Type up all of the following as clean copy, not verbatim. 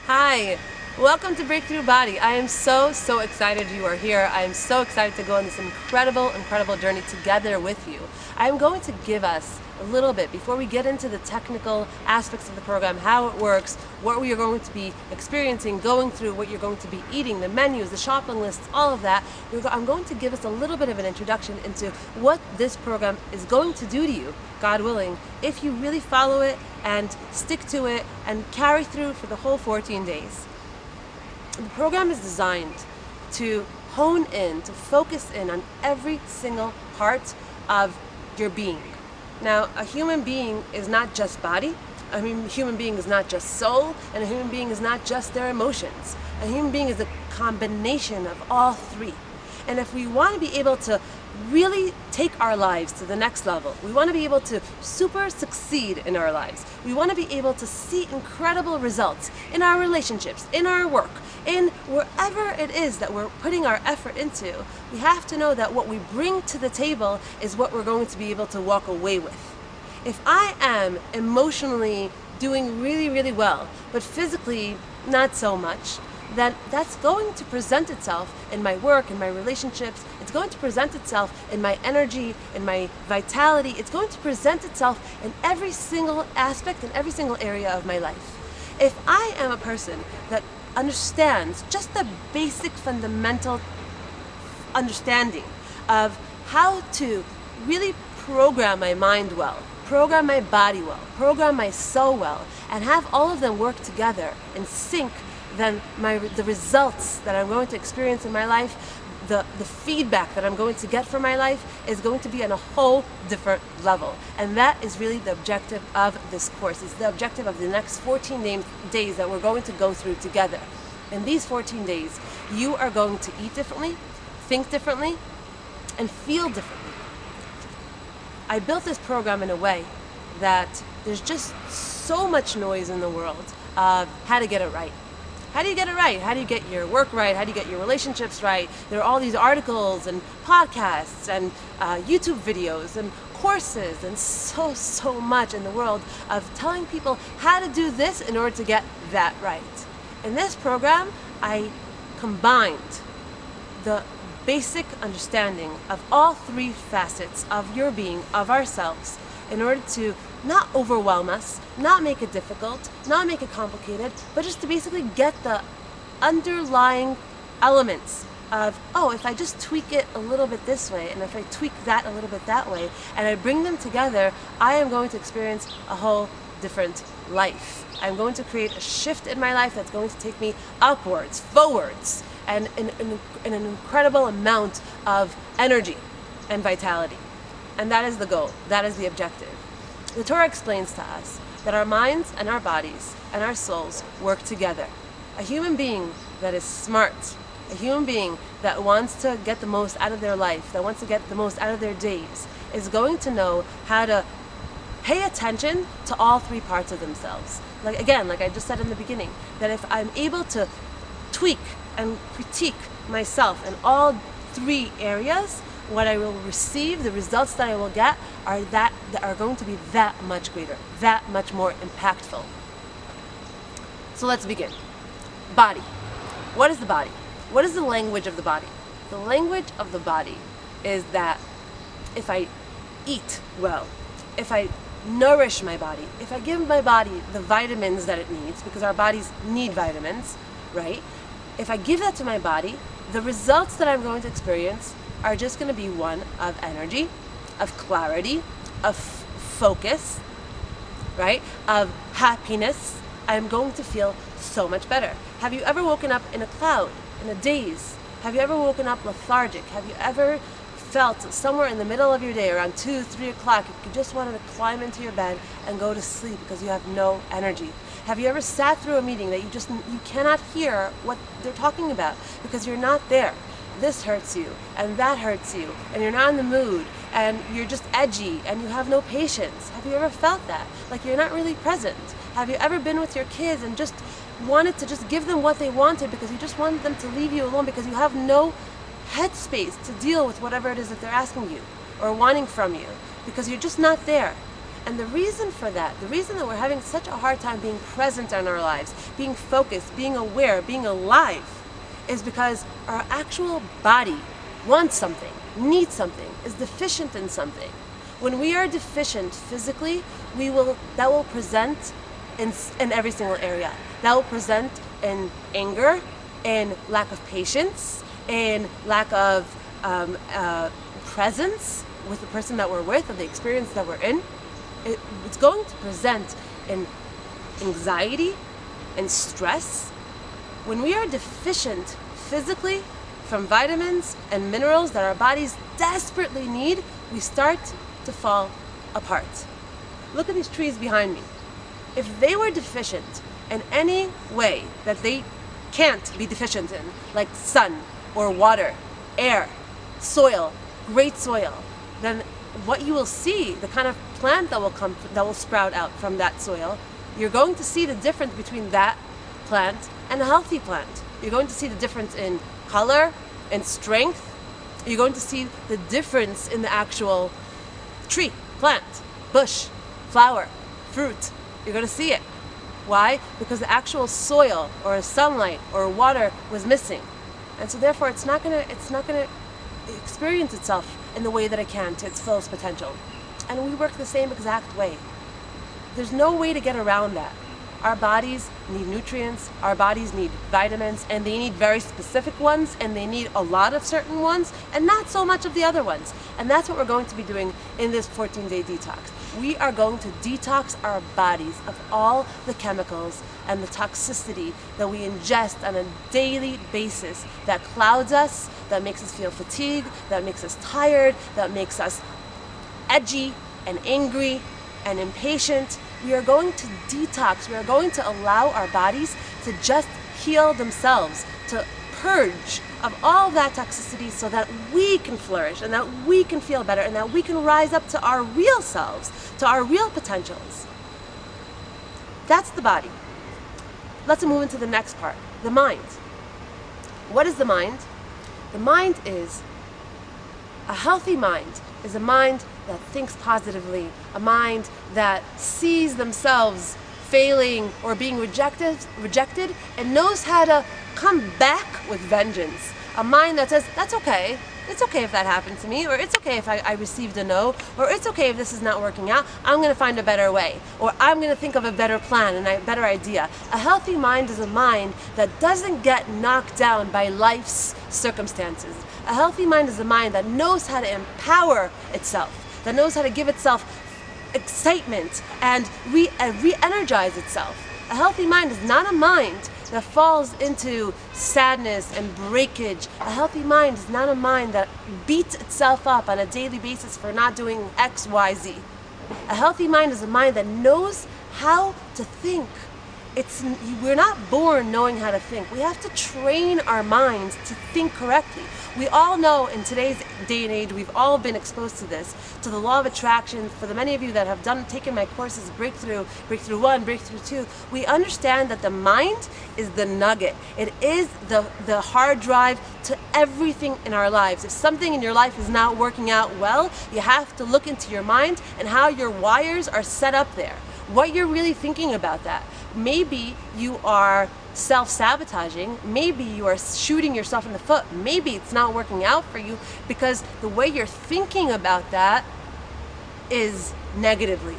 Hi, welcome to Breakthrough Body. I am so excited you are here. I am so excited to go on this incredible journey together with you. I am going to give us a little bit, before we get into the technical aspects of the program, how it works, what we are going to be experiencing, going through, what you're going to be eating, the menus, the shopping lists, all of that. I'm going to give us a little bit of an introduction into what this program is going to do to you, God willing, if you really follow it and stick to it and carry through for the whole 14 days. The program is designed to hone in, to focus in on every single part of your being. Now, a human being is not just body, a human being is not just soul, and a human being is not just their emotions. A human being is a combination of all three. And if we want to be able to really take our lives to the next level, we want to be able to super succeed in our lives, we want to be able to see incredible results in our relationships, in our work, in wherever it is that we're putting our effort into, we have to know that what we bring to the table is what we're going to be able to walk away with. If I am emotionally doing really well, but physically not so much, then that's going to present itself in my work, in my relationships. It's going to present itself in my energy, in my vitality. It's going to present itself in every single aspect, in every single area of my life. If I am a person that understands just the basic fundamental understanding of how to really program my mind well, program my body well, program my soul well, and have all of them work together in sync, then the results that I'm going to experience in my life, the feedback that I'm going to get from my life is going to be on a whole different level. And that is really the objective of this course. It's the objective of the next 14 days that we're going to go through together. In these 14 days, you are going to eat differently, think differently, and feel differently. I built this program in a way that there's just so much noise in the world of how to get it right. How do you get it right? How do you get your work right? How do you get your relationships right? There are all these articles and podcasts and YouTube videos and courses and so much in the world of telling people how to do this in order to get that right. In this program, I combined the basic understanding of all three facets of your being, of ourselves, in order to not overwhelm us, not make it difficult, not make it complicated, but just to basically get the underlying elements of, oh, if I just tweak it a little bit this way, and if I tweak that a little bit that way, and I bring them together, I am going to experience a whole different life. I'm going to create a shift in my life that's going to take me upwards, forwards, and an incredible amount of energy and vitality. And that is the goal. That is the objective. The Torah explains to us that our minds and our bodies and our souls work together. A human being that is smart, a human being that wants to get the most out of their life, that wants to get the most out of their days, is going to know how to pay attention to all three parts of themselves. Like I just said in the beginning, that if I'm able to tweak and critique myself in all three areas, what I will receive, the results that I will get are going to be that much greater, that much more impactful. So let's begin. Body. What is the body? What is the language of the body? The language of the body is that if I eat well, if I nourish my body, if I give my body the vitamins that it needs, because our bodies need vitamins, right? If I give that to my body, the results that I'm going to experience are just going to be one of energy, of clarity, of focus, right? Of happiness. I'm going to feel so much better. Have you ever woken up in a cloud, in a daze? Have you ever woken up lethargic? Have you ever felt somewhere in the middle of your day, around 2, 3 o'clock, you just wanted to climb into your bed and go to sleep because you have no energy? Have you ever sat through a meeting that you cannot hear what they're talking about because you're not there? This hurts you and that hurts you and you're not in the mood and you're just edgy and you have no patience. Have you ever felt that? Like you're not really present? Have you ever been with your kids and just wanted to just give them what they wanted because you just wanted them to leave you alone because you have no headspace to deal with whatever it is that they're asking you or wanting from you because you're just not there? And the reason for that, the reason that we're having such a hard time being present in our lives, being focused, being aware, being alive, is because our actual body wants something, needs something, is deficient in something. When we are deficient physically, that will present in every single area. That will present in anger, in lack of patience, in lack of presence with the person that we're with or the experience that we're in. It's going to present in anxiety and stress. When we are deficient physically from vitamins and minerals that our bodies desperately need, we start to fall apart. Look at these trees behind me. If they were deficient in any way that they can't be deficient in, like sun or water, air, soil, great soil, then what you will see, the kind of plant that will sprout out from that soil, you're going to see the difference between that plant and a healthy plant. You're going to see the difference in color and strength. You're going to see the difference in the actual tree, plant, bush, flower, fruit. You're going to see it. Why? Because the actual soil or sunlight or water was missing. And so therefore it's not going to experience itself in the way that it can to its fullest potential. And we work the same exact way. There's no way to get around that. Our bodies need nutrients, our bodies need vitamins, and they need very specific ones, and they need a lot of certain ones, and not so much of the other ones. And that's what we're going to be doing in this 14-day detox. We are going to detox our bodies of all the chemicals and the toxicity that we ingest on a daily basis that clouds us, that makes us feel fatigued, that makes us tired, that makes us edgy and angry and impatient. We are going to detox. We are going to allow our bodies to just heal themselves, to purge of all that toxicity so that we can flourish and that we can feel better and that we can rise up to our real selves, to our real potentials. That's the body. Let's move into the next part, the mind. What is the mind? The mind is a healthy mind, is a mind that thinks positively, a mind that sees themselves failing or being rejected and knows how to come back with vengeance. A mind that says, that's okay. It's okay if that happened to me, or it's okay if I received a no, or it's okay if this is not working out. I'm going to find a better way, or I'm going to think of a better plan and a better idea. A healthy mind is a mind that doesn't get knocked down by life's circumstances. A healthy mind is a mind that knows how to empower itself, that knows how to give itself excitement and re-energize itself. A healthy mind is not a mind that falls into sadness and breakage. A healthy mind is not a mind that beats itself up on a daily basis for not doing X, Y, Z. A healthy mind is a mind that knows how to think. We're not born knowing how to think. We have to train our minds to think correctly. We all know in today's day and age, we've all been exposed to this, to the law of attraction. For the many of you that have taken my courses, Breakthrough 1, Breakthrough 2, we understand that the mind is the nugget. It is the hard drive to everything in our lives. If something in your life is not working out well, you have to look into your mind and how your wires are set up there. What you're really thinking about that. Maybe you are self-sabotaging, maybe you are shooting yourself in the foot, maybe it's not working out for you because the way you're thinking about that is negatively.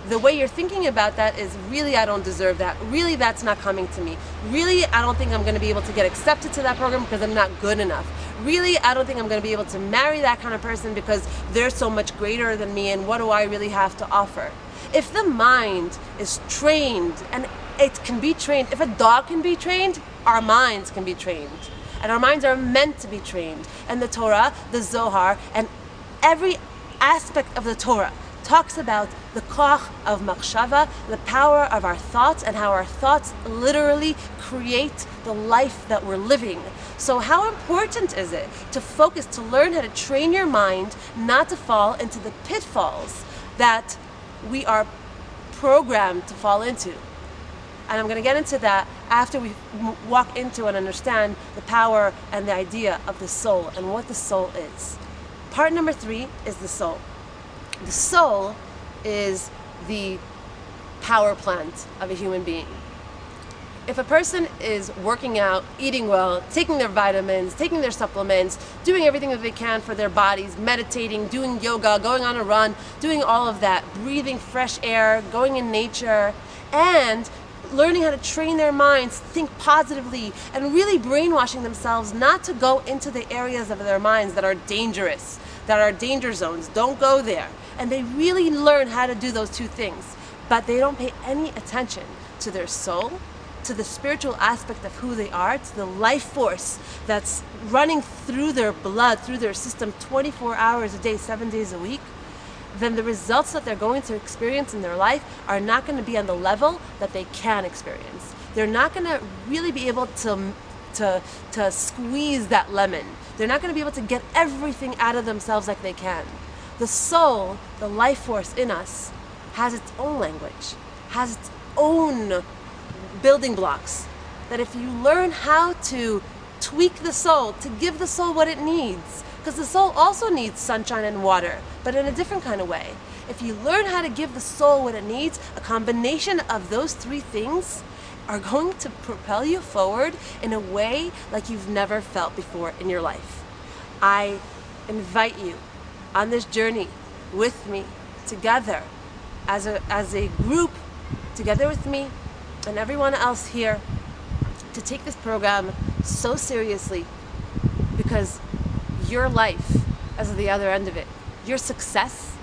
The way you're thinking about that is, really, I don't deserve that. Really, that's not coming to me. Really, I don't think I'm going to be able to get accepted to that program because I'm not good enough. Really, I don't think I'm going to be able to marry that kind of person because they're so much greater than me, and what do I really have to offer? If the mind is trained, and it can be trained, if a dog can be trained, our minds can be trained. And our minds are meant to be trained. And the Torah, the Zohar, and every aspect of the Torah talks about the koach of machshava, the power of our thoughts, and how our thoughts literally create the life that we're living. So how important is it to focus, to learn how to train your mind not to fall into the pitfalls that we are programmed to fall into? And I'm going to get into that after we walk into and understand the power and the idea of the soul and what the soul is. Part number 3 is the soul. The soul is the power plant of a human being. If a person is working out, eating well, taking their vitamins, taking their supplements, doing everything that they can for their bodies, meditating, doing yoga, going on a run, doing all of that, breathing fresh air, going in nature, and learning how to train their minds, think positively, and really brainwashing themselves not to go into the areas of their minds that are dangerous, that are danger zones. Don't go there. And they really learn how to do those two things, but they don't pay any attention to their soul, to the spiritual aspect of who they are, to the life force that's running through their blood, through their system 24 hours a day, 7 days a week, then the results that they're going to experience in their life are not going to be on the level that they can experience. They're not going to really be able to squeeze that lemon. They're not going to be able to get everything out of themselves like they can. The soul, the life force in us, has its own language, has its own building blocks, that if you learn how to tweak the soul, to give the soul what it needs, because the soul also needs sunshine and water, but in a different kind of way. If you learn how to give the soul what it needs, a combination of those three things are going to propel you forward in a way like you've never felt before in your life. I invite you on this journey with me, together, as a group, together with me and everyone else here, to take this program so seriously, because your life, as the other end of it, your success,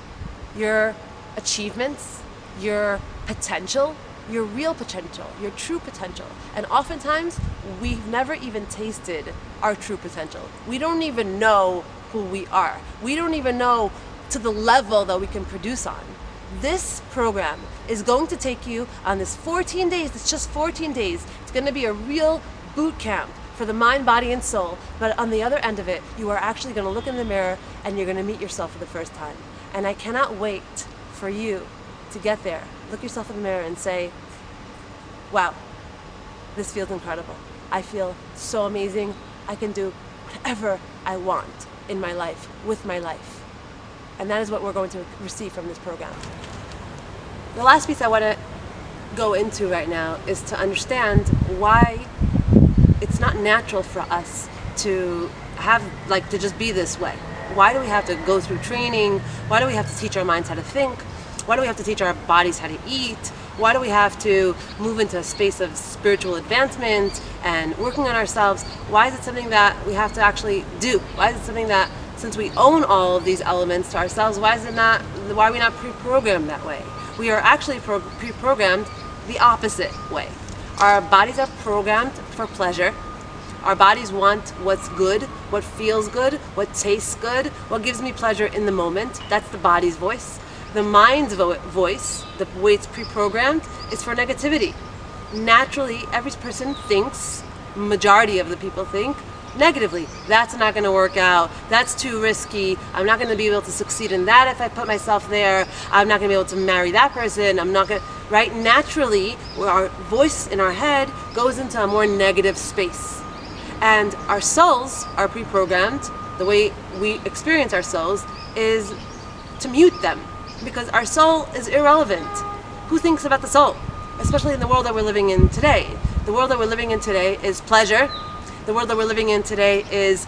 your achievements, your potential, your real potential, your true potential. And oftentimes, we've never even tasted our true potential. We don't even know who we are. We don't even know to the level that we can produce on. This program is going to take you on this 14 days. It's just 14 days. It's going to be a real boot camp for the mind, body, and soul. But on the other end of it, you are actually going to look in the mirror and you're going to meet yourself for the first time. And I cannot wait for you to get there. Look yourself in the mirror and say, wow, this feels incredible. I feel so amazing. I can do whatever I want in my life, with my life. And that is what we're going to receive from this program. The last piece I want to go into right now is to understand why it's not natural for us to have, to just be this way. Why do we have to go through training? Why do we have to teach our minds how to think? Why do we have to teach our bodies how to eat? Why do we have to move into a space of spiritual advancement and working on ourselves? Why is it something that we have to actually do? Why is it something that, since we own all of these elements to ourselves, why are we not pre-programmed that way? We are actually pre-programmed the opposite way. Our bodies are programmed for pleasure. Our bodies want what's good, what feels good, what tastes good, what gives me pleasure in the moment. That's the body's voice. The mind's voice, the way it's pre-programmed, is for negativity. Naturally, every person thinks, majority of the people think, negatively. That's not going to work out. That's too risky. I'm not going to be able to succeed in that if I put myself there. I'm not going to be able to marry that person. I'm not going to, right? Naturally, our voice in our head goes into a more negative space. And our souls are pre-programmed. The way we experience our souls is to mute them, because our soul is irrelevant. Who thinks about the soul? Especially in the world that we're living in today. The world that we're living in today is pleasure. The world that we're living in today is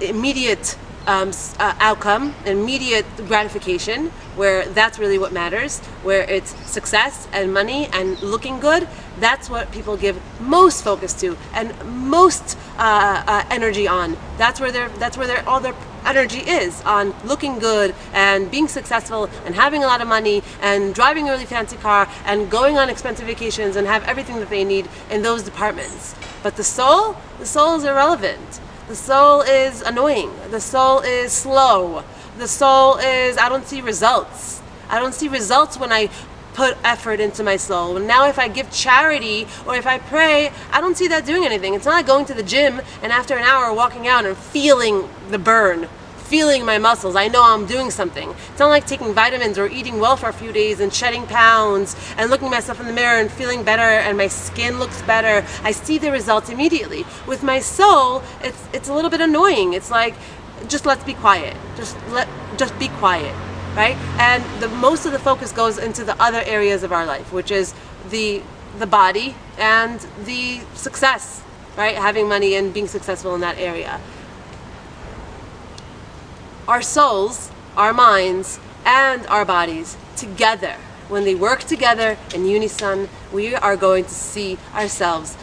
immediate outcome, immediate gratification, where that's really what matters, where it's success and money and looking good. That's what people give most focus to and most energy on. That's where all their energy is, on looking good and being successful and having a lot of money and driving a really fancy car and going on expensive vacations and have everything that they need in those departments. But the soul is irrelevant. The soul is annoying. The soul is slow. The soul is, I don't see results. I don't see results when I put effort into my soul. Now if I give charity or if I pray, I don't see that doing anything. It's not like going to the gym and after an hour walking out and feeling the burn, feeling my muscles. I know I'm doing something. It's not like taking vitamins or eating well for a few days and shedding pounds and looking myself in the mirror and feeling better and my skin looks better. I see the results immediately. With my soul, it's a little bit annoying. It's like, just let's be quiet. Just be quiet. right? And most of the focus goes into the other areas of our life, which is the body and the success, right? Having money and being successful in that area. Our souls, our minds, and our bodies together, when they work together in unison, we are going to see ourselves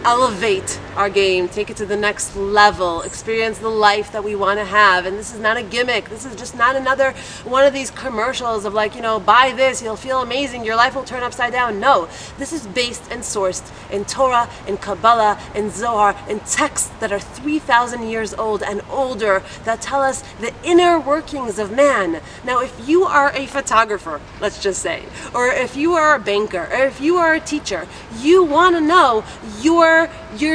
elevate our game, take it to the next level, experience the life that we want to have. And this is not a gimmick. This is just not another one of these commercials of like, buy this, you'll feel amazing, your life will turn upside down. No, this is based and sourced in Torah, in Kabbalah, in Zohar, in texts that are 3,000 years old and older that tell us the inner workings of man. Now, if you are a photographer, let's just say, or if you are a banker, or if you are a teacher, you want to know your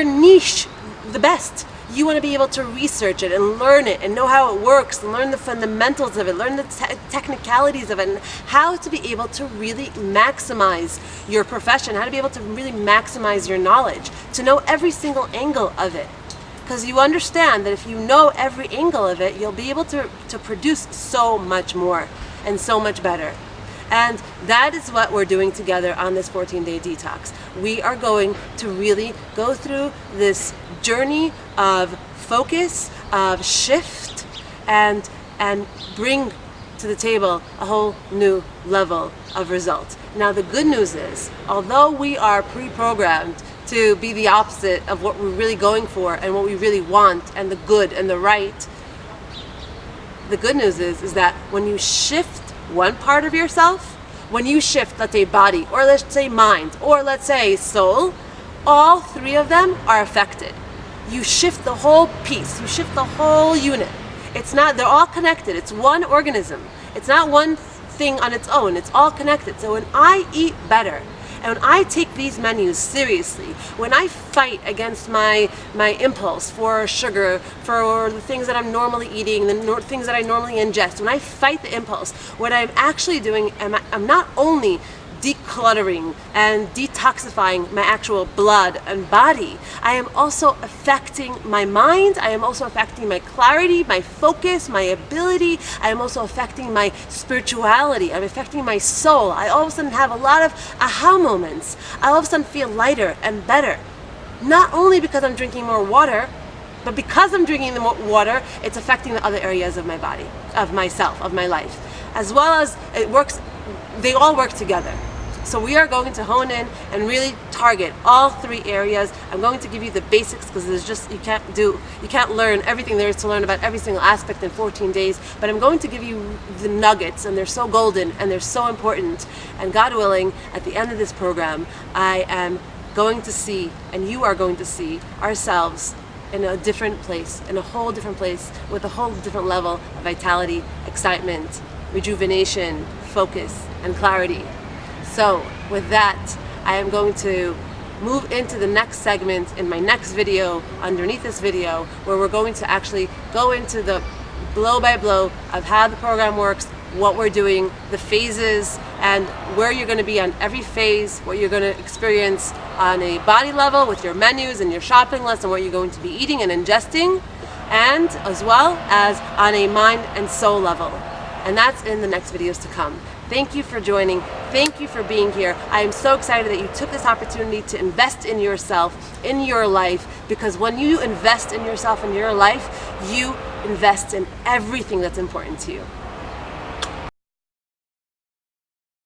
niche the best. You want to be able to research it and learn it and know how it works and learn the fundamentals of it, learn the technicalities of it, and how to be able to really maximize your profession, how to be able to really maximize your knowledge, to know every single angle of it. Because you understand that if you know every angle of it, you'll be able to produce so much more and so much better. And that is what we're doing together on this 14-day detox. We are going to really go through this journey of focus, of shift, and bring to the table a whole new level of result. Now, the good news is, although we are pre-programmed to be the opposite of what we're really going for and what we really want and the good and the right, the good news is that when you shift one part of yourself, when you shift, let's say body, or let's say mind, or let's say soul, all three of them are affected. You shift the whole piece, you shift the whole unit. It's not, they're all connected, it's one organism. It's not one thing on its own, it's all connected. So when I eat better, and when I take these menus seriously, when I fight against my impulse for sugar, for the things that I'm normally eating, the things that I normally ingest, when I fight the impulse, what I'm actually doing, I'm not only decluttering and detoxifying my actual blood and body, I am also affecting my mind, I am also affecting my clarity, my focus, my ability, I am also affecting my spirituality, I'm affecting my soul. I all of a sudden have a lot of aha moments. I all of a sudden feel lighter and better. Not only because I'm drinking more water, but because I'm drinking the more water, it's affecting the other areas of my body, of myself, of my life. As well as it works, they all work together. So we are going to hone in and really target all three areas. I'm going to give you the basics because there's just, you can't learn everything there is to learn about every single aspect in 14 days, but I'm going to give you the nuggets, and they're so golden and they're so important. And God willing, at the end of this program, I am going to see, and you are going to see, ourselves in a different place, in a whole different place, with a whole different level of vitality, excitement, rejuvenation, focus, and clarity. So with that, I am going to move into the next segment in my next video, underneath this video, where we're going to actually go into the blow by blow of how the program works, what we're doing, the phases, and where you're going to be on every phase, what you're going to experience on a body level with your menus and your shopping list, and what you're going to be eating and ingesting, and as well as on a mind and soul level. And that's in the next videos to come. Thank you for joining. Thank you for being here. I am so excited that you took this opportunity to invest in yourself, in your life, because when you invest in yourself and your life, you invest in everything that's important to you.